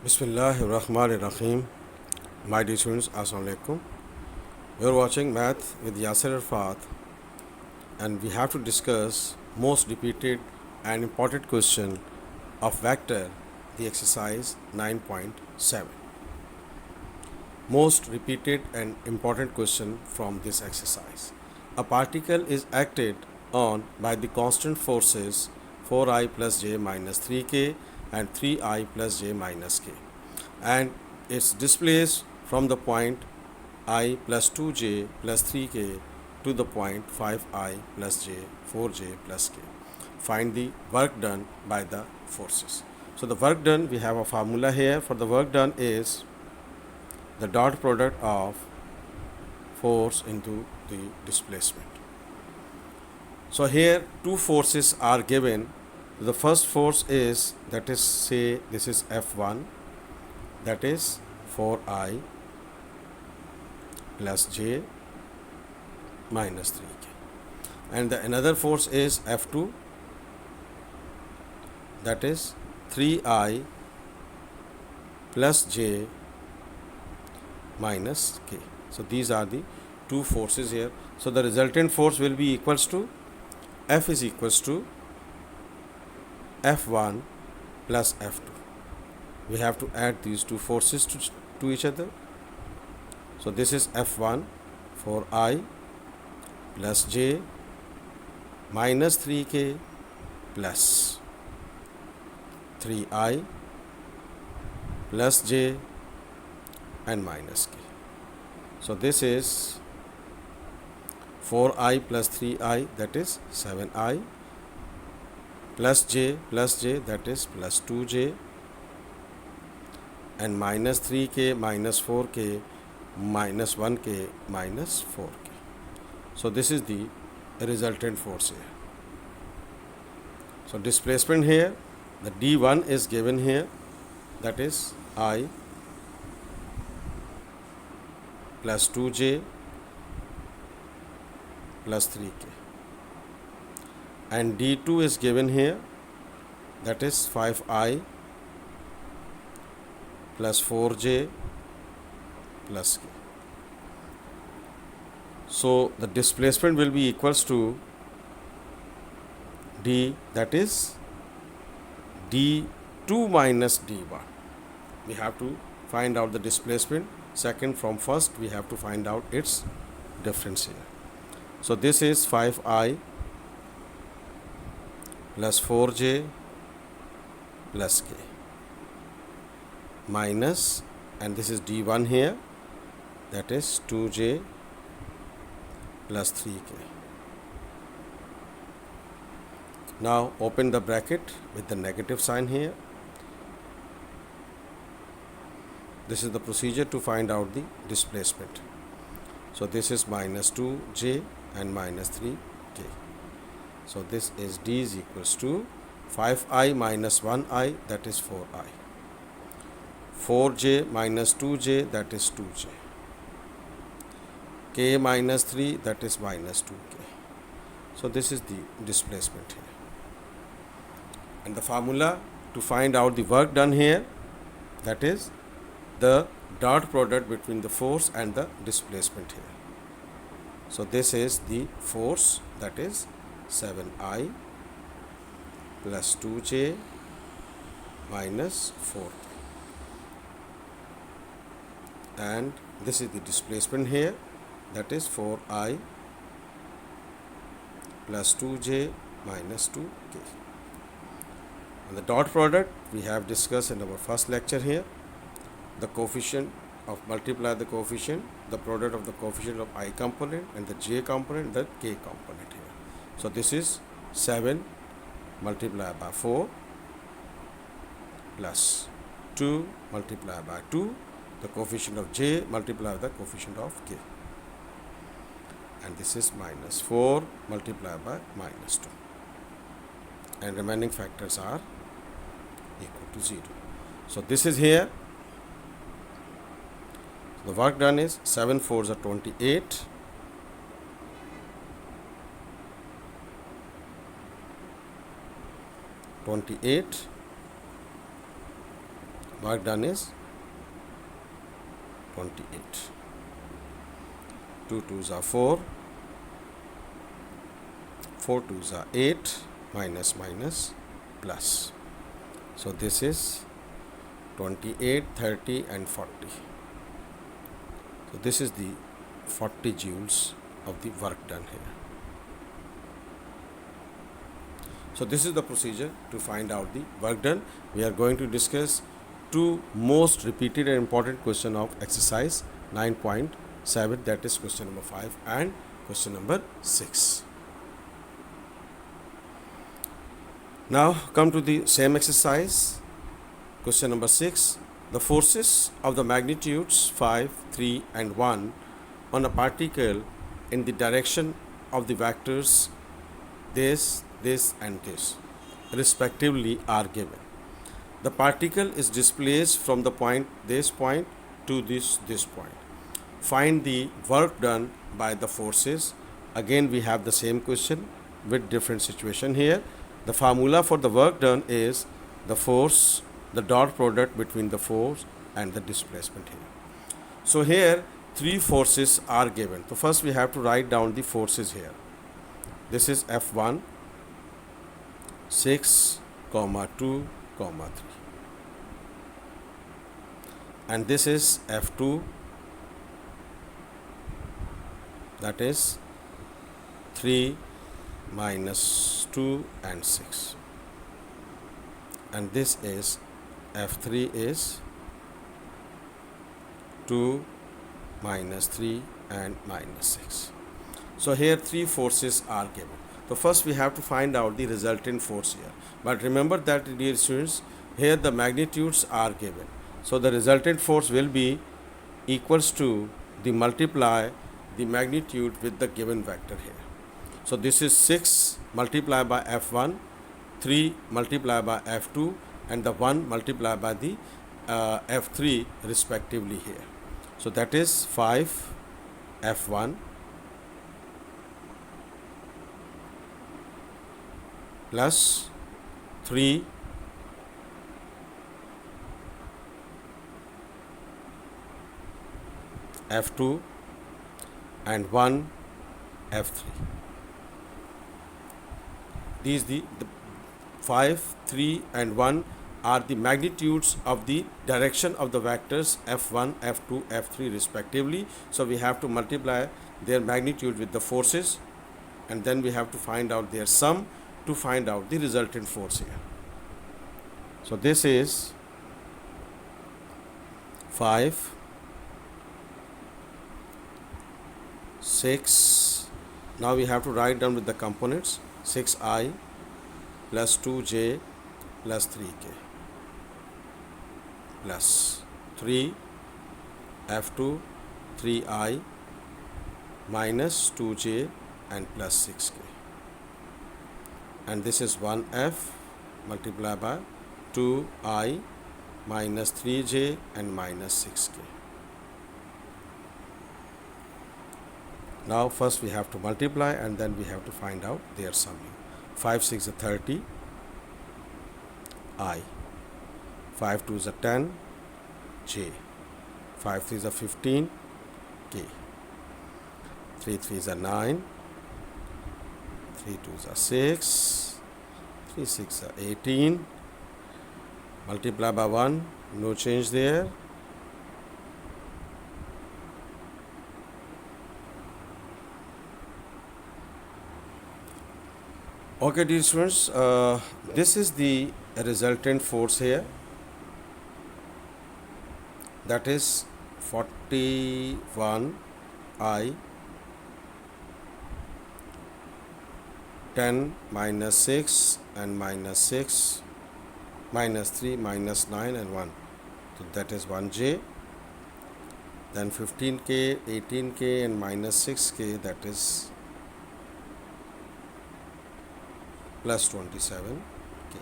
Bismillahirrahmanirrahim. My dear students, Assalamu alaikum. You are watching Math with Yasser Arfat, and we have to discuss most repeated and important question of vector, the exercise 9.7. Most repeated and important question from this exercise. A particle is acted on by the constant forces 4i plus j minus 3k and 3i plus j minus k, and it's displaced from the point I plus 2j plus 3k to the point 5i plus j 4j plus k. Find the work done by the forces. So the work done, we have a formula here for the work done is the dot product of force into the displacement. So here two forces are given. The first force is, that is, say this is F1, that is 4i plus j minus 3k, and the another force is F2, that is 3i plus j minus k. So these are the two forces here. So the resultant force will be equals to F is equals to F1 plus F2. We have to add these two forces to each other. So this is F1 for I plus j minus 3k plus 3i plus j and minus k. So this is 4i plus 3i, that is 7i, plus j that is plus 2j, and minus 3k minus 4k minus 1k minus 4k. So this is the resultant force here. So displacement here, the d1 is given here, that is I plus 2j plus 3k, and d2 is given here, that is 5i plus 4j plus k. So the displacement will be equals to d, that is d2 minus d1. We have to find out the displacement. Second from first, we have to find out its difference here. So this is 5i plus 4j plus k minus, and this is d1 here, that is 2j plus 3k. Now open the bracket with the negative sign here. This is the procedure to find out the displacement. So this is minus 2j and minus 3k. So this is d is equals to 5i minus 1i, that is 4i, 4j minus 2j, that is 2j, k minus 3, that is minus 2k. So this is the displacement here. And the formula to find out the work done here, that is the dot product between the force and the displacement here. So this is the force, that is 7i plus 2j minus 4k, and this is the displacement here, that is 4i plus 2j minus 2k. And the dot product we have discussed in our first lecture here. The coefficient of multiply the coefficient, the product of the coefficient of I component and the j component, the k component here. So this is 7 multiplied by 4 plus 2 multiplied by 2, the coefficient of j multiplied by the coefficient of k, and this is minus 4 multiplied by minus 2, and remaining factors are equal to 0. So this is here. The work done is 7 4s are 28, 28 Work done is 28. 2 2s are 4, 4 2s are 8, minus minus plus. So this is 28, 30 and 40. So this is the 40 joules of the work done here. So this is the procedure to find out the work done. We are going to discuss two most repeated and important question of exercise 9.7, that is question number 5 and question number 6. Now come to the same exercise. Question number 6. The forces of the magnitudes 5, 3 and 1 on a particle in the direction of the vectors this and this respectively are given. The particle is displaced from the point to this point. Find the work done by the forces. Again we have the same question with different situation here. The formula for the work done is the force, the dot product between the force and the displacement here. So here three forces are given. So first we have to write down the forces here. This is F1, 6, 2, 3. And this is F2, that is 3, minus 2 and 6. And this is F3 is 2, minus 3 and minus 6. So here three forces are given. So first we have to find out the resultant force here. But remember that, dear students, here the magnitudes are given. So the resultant force will be equals to the multiply the magnitude with the given vector here. So this is 6 multiplied by F1, 3 multiplied by F2 and the 1 multiplied by the F3 respectively here. So that is 5 F1 plus 3 F2 and 1 F3. These the 5, 3 and 1 are the magnitudes of the direction of the vectors F1, F2, F3 respectively. So we have to multiply their magnitude with the forces and then we have to find out their sum to find out the resultant force here. So this is 5, 6. Now we have to write down with the components 6i plus 2j plus 3k plus 3 F2 3i minus 2j and plus 6k. And this is 1f multiplied by 2i minus 3j and minus 6k. Now first we have to multiply and then we have to find out their sum. 5 6 is 30 I, 5 2 is 10 j, 5 3 is 15 k, 3 3 is 9, 3 2 is 6, 3 6 is 18, multiply by 1, no change there. Okay, dear students, this is the resultant force here, that is 41 I 10 minus 6 and minus 6 minus 3 minus 9 and 1. So that is 1j. Then 15k, 18k and minus 6k, that is plus 27k.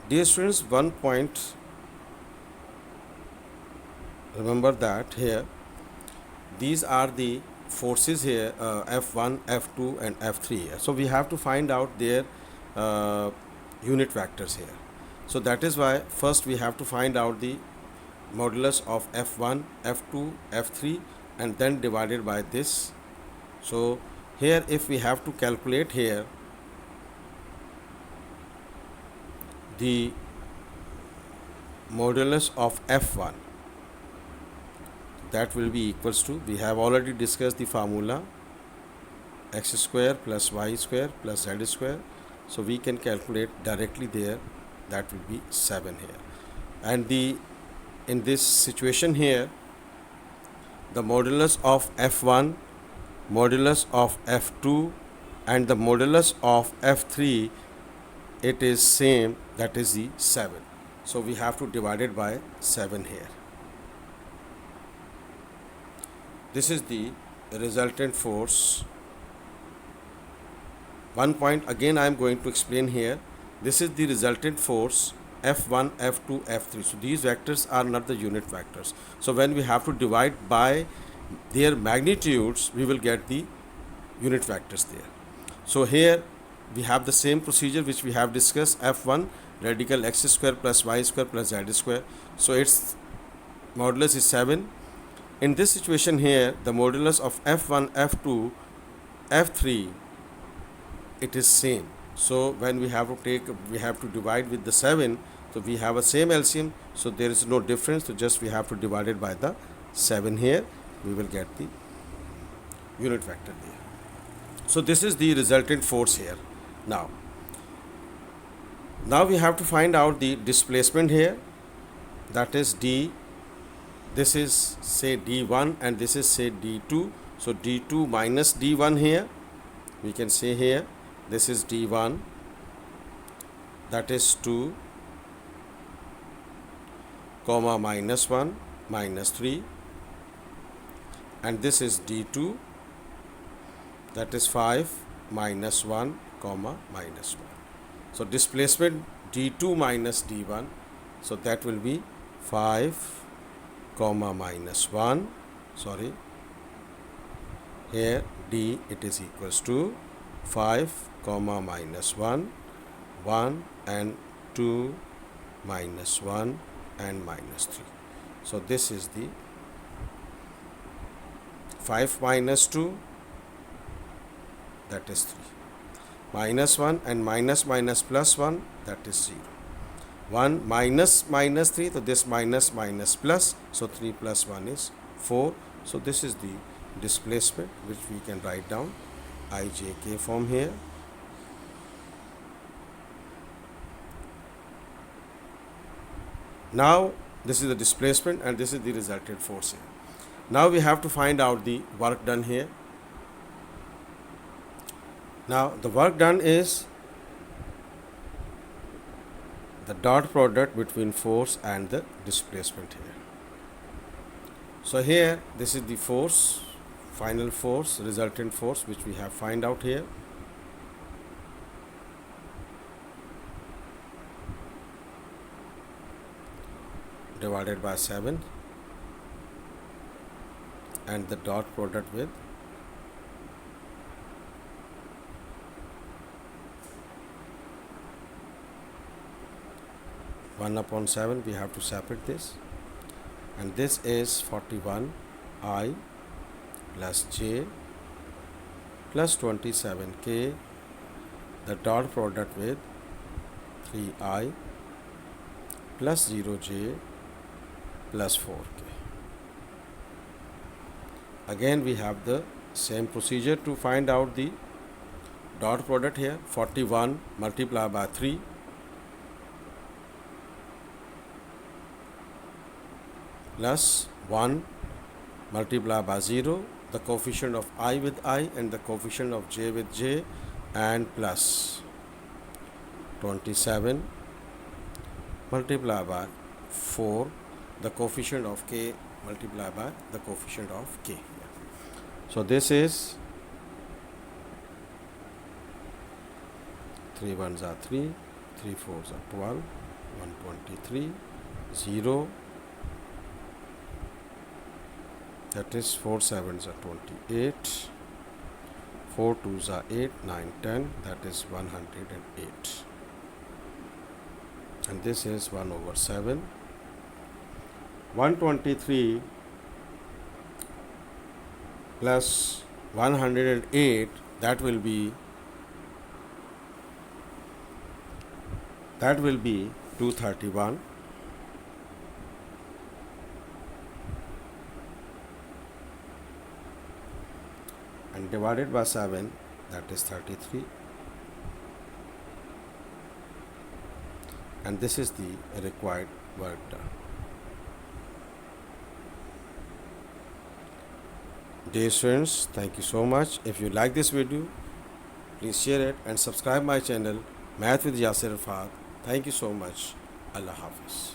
Dear students, one point, remember that here these are the forces here, F1, F2 and F3 here. So we have to find out their unit vectors here. So that is why first we have to find out the modulus of f1, f2, f3 and then divided by this. So here if we have to calculate here the modulus of f1, that will be equals to, we have already discussed the formula, x square plus y square plus z square. So we can calculate directly there, that will be 7 here. And in this situation here, the modulus of f1, modulus of f2 and the modulus of f3, it is same, that is the 7. So we have to divide it by 7 here. This is the resultant force. One point again I am going to explain here. This is the resultant force f1, f2, f3. So these vectors are not the unit vectors. So when we have to divide by their magnitudes, we will get the unit vectors there. So here we have the same procedure which we have discussed, f1 radical x square plus y square plus z square. So its modulus is 7. In this situation here, the modulus of f1, f2, f3, it is same. So when we have to divide with the 7, so we have a same LCM, so there is no difference. So just we have to divide it by the 7 here, we will get the unit vector there. So this is the resultant force here. Now we have to find out the displacement here, that is d. This is say d1 and this is say d2. So d2 minus d1 here, we can say here this is d1, that is 2 comma minus 1 minus 3, and this is d2, that is 5 minus 1 comma minus 1. So displacement d2 minus d1, so that will be 5 comma minus 1, sorry, here d it is equals to 5 comma minus 1, 1 and 2 minus 1 and minus 3. So this is the 5 minus 2, that is 3, minus 1 and minus minus plus 1, that is 0, 1 minus minus 3, so this minus minus plus, so 3 plus 1 is 4. So this is the displacement which we can write down ijk form here. Now this is the displacement and this is the resultant force here. Now we have to find out the work done here. Now the work done is the dot product between force and the displacement here. So here this is the force, final force, resultant force which we have find out here. Divided by 7 and the dot product with (1 upon 7). We have to separate this, and this is 41 I plus j plus 27 k, the dot product with 3 I plus 0 j plus 4k. Again we have the same procedure to find out the dot product here. 41 multiplied by 3 plus 1 multiplied by 0, the coefficient of I with I and the coefficient of j with j, and plus 27 multiplied by 4, the coefficient of k multiplied by the coefficient of k. So this is 3 1s are 3, 3 4s are 12, 123, 0, that is 4 7s are 28, 4 2s are 8, 9 10, that is 108. and this is 1 over 7. 123 plus 108, that will be 231, and divided by 7, that is 33, and this is the required work done. Dear students, thank you so much. If you like this video, please share it and subscribe my channel Math with Yasir Rafat. Thank you so much. Allah Hafiz.